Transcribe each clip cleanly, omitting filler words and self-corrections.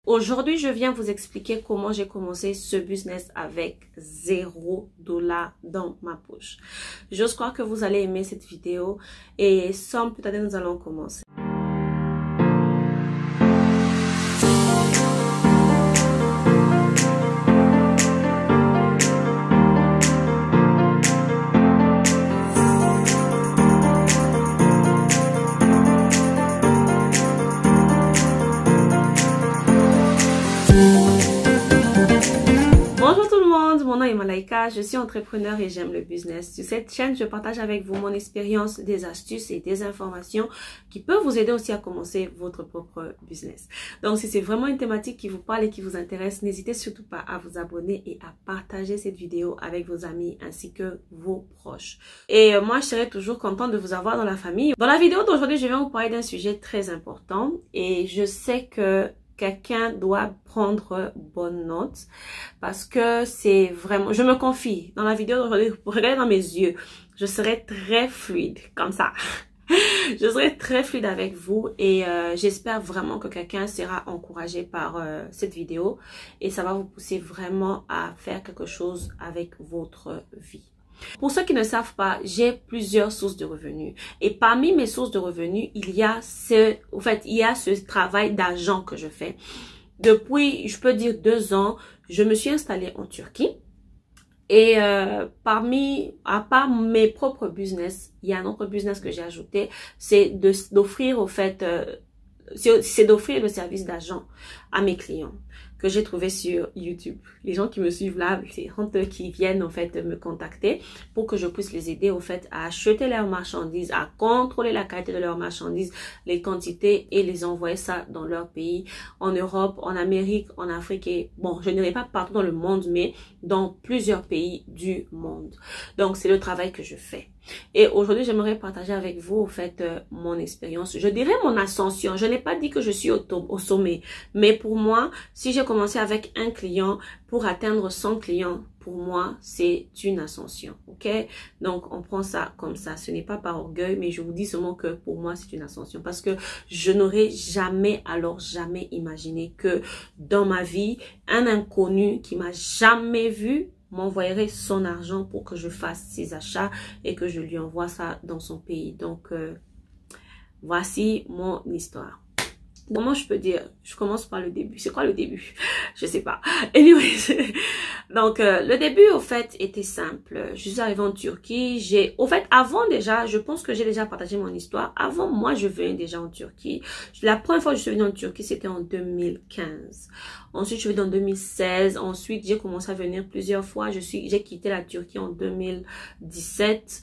Aujourd'hui, je viens vous expliquer comment j'ai commencé ce business avec $0 dans ma poche. J'ose croire que vous allez aimer cette vidéo et sans plus tarder, nous allons commencer. Bonjour tout le monde, mon nom est Malaika, je suis entrepreneur et j'aime le business. Sur cette chaîne, je partage avec vous mon expérience, des astuces et des informations qui peuvent vous aider aussi à commencer votre propre business. Donc si c'est vraiment une thématique qui vous parle et qui vous intéresse, n'hésitez surtout pas à vous abonner et à partager cette vidéo avec vos amis ainsi que vos proches. Et moi, je serai toujours contente de vous avoir dans la famille. Dans la vidéo d'aujourd'hui, je vais vous parler d'un sujet très important et je sais que quelqu'un doit prendre bonne note parce que c'est vraiment, je me confie dans la vidéo, regardez dans mes yeux, je serai très fluide comme ça. Je serai très fluide avec vous et j'espère vraiment que quelqu'un sera encouragé par cette vidéo et ça va vous pousser vraiment à faire quelque chose avec votre vie. Pour ceux qui ne savent pas, j'ai plusieurs sources de revenus. Et parmi mes sources de revenus, il y a ce travail d'agent que je fais. Depuis, je peux dire 2 ans, je me suis installée en Turquie. Et à part mes propres business, il y a un autre business que j'ai ajouté, c'est d'offrir d'offrir le service d'agent à mes clients que j'ai trouvé sur YouTube. Les gens qui me suivent là, c'est eux qui viennent en fait me contacter pour que je puisse les aider au fait à acheter leurs marchandises, à contrôler la qualité de leurs marchandises, les quantités et les envoyer ça dans leur pays, en Europe, en Amérique, en Afrique et bon, je n'irai pas partout dans le monde, mais dans plusieurs pays du monde. Donc c'est le travail que je fais. Et aujourd'hui, j'aimerais partager avec vous, au fait, mon expérience. Je dirais mon ascension. Je n'ai pas dit que je suis au sommet. Mais pour moi, si j'ai commencé avec un client pour atteindre 100 clients, pour moi, c'est une ascension. Ok? Donc, on prend ça comme ça. Ce n'est pas par orgueil, mais je vous dis seulement que pour moi, c'est une ascension. Parce que je n'aurais jamais, alors jamais imaginé que dans ma vie, un inconnu qui m'a jamais vu m'envoyerait son argent pour que je fasse ses achats et que je lui envoie ça dans son pays. Donc, voici mon histoire. Comment je peux dire? Je commence par le début. C'est quoi le début? Je sais pas. Anyways. Donc, le début, au fait, était simple. Je suis arrivée en Turquie. Avant déjà, je pense que j'ai déjà partagé mon histoire. Avant, moi, je venais déjà en Turquie. La première fois que je suis venue en Turquie, c'était en 2015. Ensuite, je suis venue en 2016. Ensuite, j'ai commencé à venir plusieurs fois. J'ai quitté la Turquie en 2017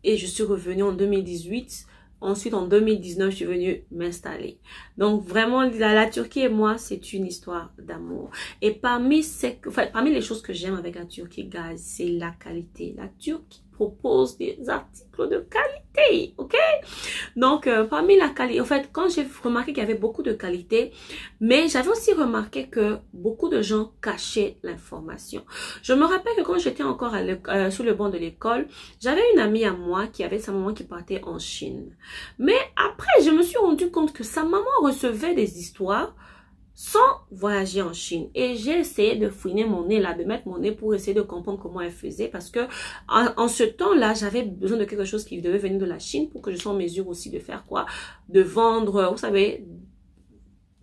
et je suis revenue en 2018. Ensuite, en 2019, je suis venue m'installer. Donc, vraiment, la Turquie et moi, c'est une histoire d'amour. Et parmi les choses que j'aime avec la Turquie, guys, c'est la qualité. La Turquie propose des articles de qualité, ok? Donc, parmi la qualité, en fait, quand j'ai remarqué qu'il y avait beaucoup de qualité, mais j'avais aussi remarqué que beaucoup de gens cachaient l'information. Je me rappelle que quand j'étais encore sur le banc de l'école, j'avais une amie à moi qui avait sa maman qui partait en Chine. Mais après, je me suis rendu compte que sa maman recevait des histoires sans voyager en Chine. Et j'ai essayé de fouiner mon nez là, de mettre mon nez pour essayer de comprendre comment elle faisait. Parce que en ce temps-là, j'avais besoin de quelque chose qui devait venir de la Chine pour que je sois en mesure aussi de faire quoi? De vendre, vous savez,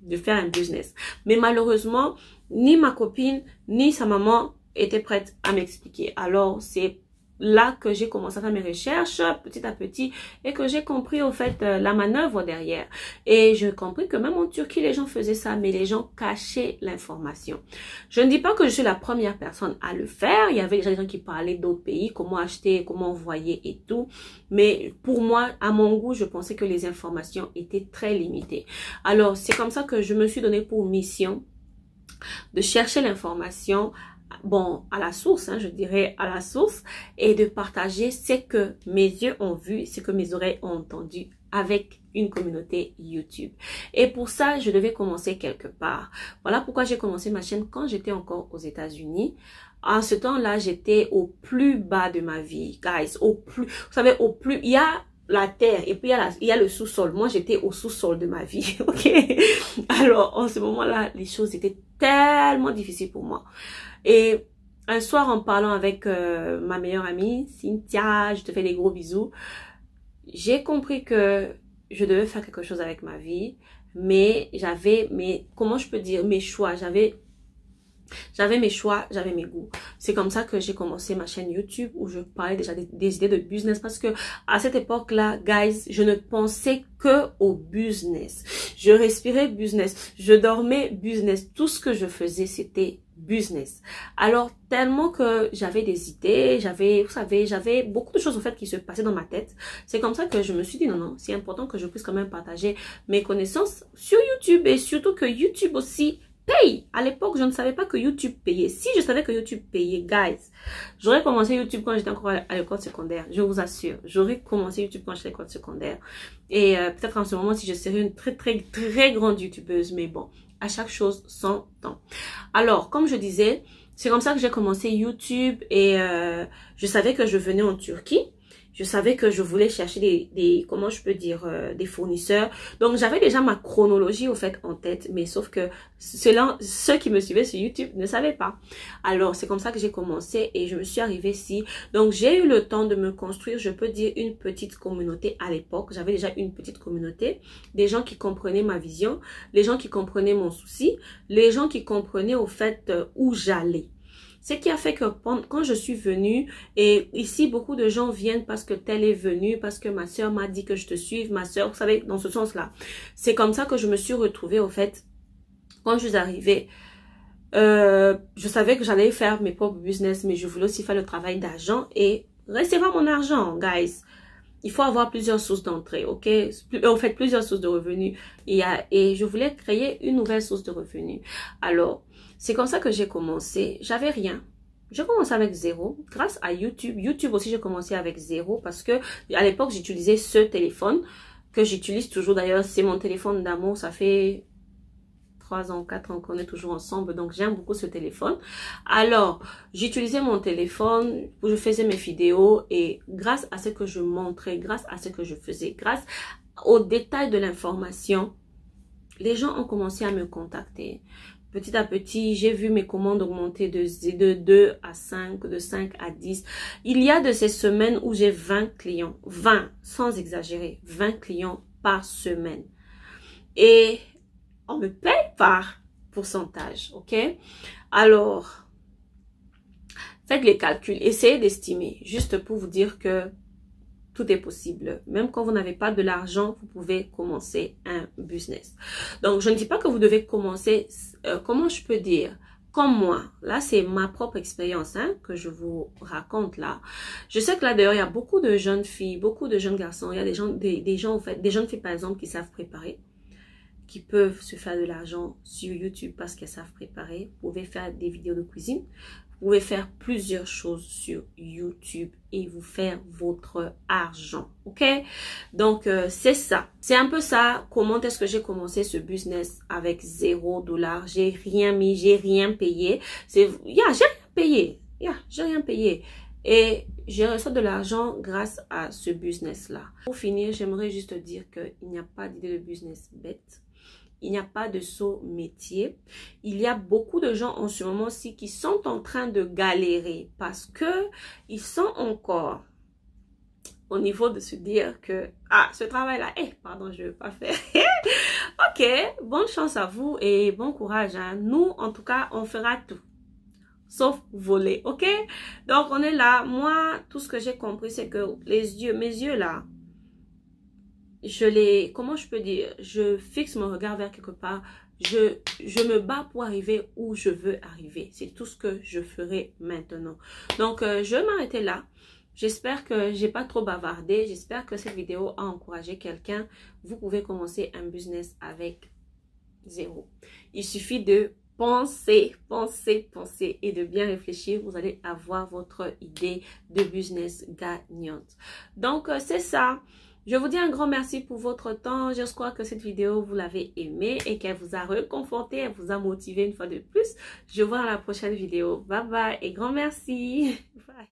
de faire un business. Mais malheureusement, ni ma copine, ni sa maman étaient prêtes à m'expliquer. Alors, c'est là que j'ai commencé à faire mes recherches petit à petit et que j'ai compris au fait la manœuvre derrière. Et j'ai compris que même en Turquie, les gens faisaient ça, mais les gens cachaient l'information. Je ne dis pas que je suis la première personne à le faire. Il y avait déjà des gens qui parlaient d'autres pays, comment acheter, comment envoyer et tout. Mais pour moi, à mon goût, je pensais que les informations étaient très limitées. Alors, c'est comme ça que je me suis donné pour mission de chercher l'information, bon, à la source, je dirais à la source, et de partager ce que mes yeux ont vu, ce que mes oreilles ont entendu avec une communauté YouTube. Et pour ça, je devais commencer quelque part. Voilà pourquoi j'ai commencé ma chaîne quand j'étais encore aux États-Unis. En ce temps-là, j'étais au plus bas de ma vie, guys, au plus, vous savez, au plus, il y a la terre et puis il y a le sous-sol. Moi, j'étais au sous-sol de ma vie, ok? Alors, en ce moment-là, les choses étaient tellement difficiles pour moi. Et un soir, en parlant avec ma meilleure amie, Cynthia, je te fais des gros bisous, j'ai compris que je devais faire quelque chose avec ma vie, mais j'avais comment je peux dire, mes choix, j'avais mes choix, j'avais mes goûts. C'est comme ça que j'ai commencé ma chaîne YouTube où je parlais déjà des idées de business parce que à cette époque-là, guys, je ne pensais que au business. Je respirais business, je dormais business. Tout ce que je faisais, c'était business. Alors, tellement que j'avais des idées, vous savez, j'avais beaucoup de choses en fait qui se passaient dans ma tête. C'est comme ça que je me suis dit non, c'est important que je puisse quand même partager mes connaissances sur YouTube et surtout que YouTube aussi paye. À l'époque, je ne savais pas que YouTube payait. Si je savais que YouTube payait, guys, j'aurais commencé YouTube quand j'étais encore à l'école secondaire. Je vous assure, j'aurais commencé YouTube quand j'étais à l'école secondaire. Et peut-être en ce moment, si je serais une très grande YouTubeuse. Mais bon, à chaque chose, son temps. Alors, comme je disais, c'est comme ça que j'ai commencé YouTube et je savais que je venais en Turquie. Je savais que je voulais chercher comment je peux dire, des fournisseurs. Donc, j'avais déjà ma chronologie, au fait, en tête. Mais sauf que ceux qui me suivaient sur YouTube ne savaient pas. Alors, c'est comme ça que j'ai commencé et je me suis arrivée ici. Donc, j'ai eu le temps de me construire, je peux dire, une petite communauté à l'époque. J'avais déjà une petite communauté. Des gens qui comprenaient ma vision, les gens qui comprenaient mon souci, les gens qui comprenaient, au fait, où j'allais. Ce qui a fait que quand je suis venue, et ici beaucoup de gens viennent parce que telle est venue, parce que ma soeur m'a dit que je te suive, ma soeur, vous savez, dans ce sens-là. C'est comme ça que je me suis retrouvée, au fait, quand je suis arrivée, je savais que j'allais faire mes propres business, mais je voulais aussi faire le travail d'agent et recevoir mon argent, guys. Il faut avoir plusieurs sources d'entrée, ok? En fait, plusieurs sources de revenus. Et je voulais créer une nouvelle source de revenus. Alors, c'est comme ça que j'ai commencé. J'avais rien. J'ai commencé avec zéro. Grâce à YouTube. YouTube aussi, j'ai commencé avec zéro parce que à l'époque, j'utilisais ce téléphone que j'utilise toujours. D'ailleurs, c'est mon téléphone d'amour. Ça fait 3 ans, 4 ans qu'on est toujours ensemble. Donc, j'aime beaucoup ce téléphone. Alors, j'utilisais mon téléphone, je faisais mes vidéos et grâce à ce que je montrais, grâce à ce que je faisais, grâce aux détails de l'information, les gens ont commencé à me contacter. Petit à petit, j'ai vu mes commandes augmenter de 2 à 5, de 5 à 10. Il y a de ces semaines où j'ai 20 clients, 20, sans exagérer, 20 clients par semaine. Et on me paye par pourcentage, ok? Alors, faites les calculs, essayez d'estimer, juste pour vous dire que tout est possible. Même quand vous n'avez pas de l'argent, vous pouvez commencer un business. Donc, je ne dis pas que vous devez commencer, comment je peux dire, comme moi. Là, c'est ma propre expérience que je vous raconte là. Je sais que là, d'ailleurs, il y a beaucoup de jeunes filles, beaucoup de jeunes garçons. Il y a des gens, en fait, des jeunes filles, par exemple, qui savent préparer, qui peuvent se faire de l'argent sur YouTube parce qu'elles savent préparer. Vous pouvez faire des vidéos de cuisine. Vous pouvez faire plusieurs choses sur YouTube et vous faire votre argent, ok? Donc, c'est ça. C'est un peu ça. Comment est-ce que j'ai commencé ce business avec $0? J'ai rien mis, j'ai rien payé. J'ai rien payé. J'ai rien payé. Et j'ai reçu de l'argent grâce à ce business-là. Pour finir, j'aimerais juste dire qu'il n'y a pas d'idée de business bête. Il n'y a pas de saut métier. Il y a beaucoup de gens en ce moment-ci qui sont en train de galérer parce que ils sont encore au niveau de se dire que ce travail-là, pardon, je ne veux pas faire. Ok, bonne chance à vous et bon courage. Nous, en tout cas, on fera tout. Sauf voler, ok? Donc, on est là. Moi, tout ce que j'ai compris, c'est que mes yeux là, comment je peux dire, je fixe mon regard vers quelque part, je me bats pour arriver où je veux arriver. C'est tout ce que je ferai maintenant. Donc, je vais m'arrêter là. J'espère que j'ai pas trop bavardé. J'espère que cette vidéo a encouragé quelqu'un. Vous pouvez commencer un business avec zéro. Il suffit de penser et de bien réfléchir. Vous allez avoir votre idée de business gagnante. Donc, c'est ça. Je vous dis un grand merci pour votre temps. J'espère que cette vidéo, vous l'avez aimée et qu'elle vous a réconforté, elle vous a motivé une fois de plus. Je vous vois dans la prochaine vidéo. Bye bye et grand merci. Bye.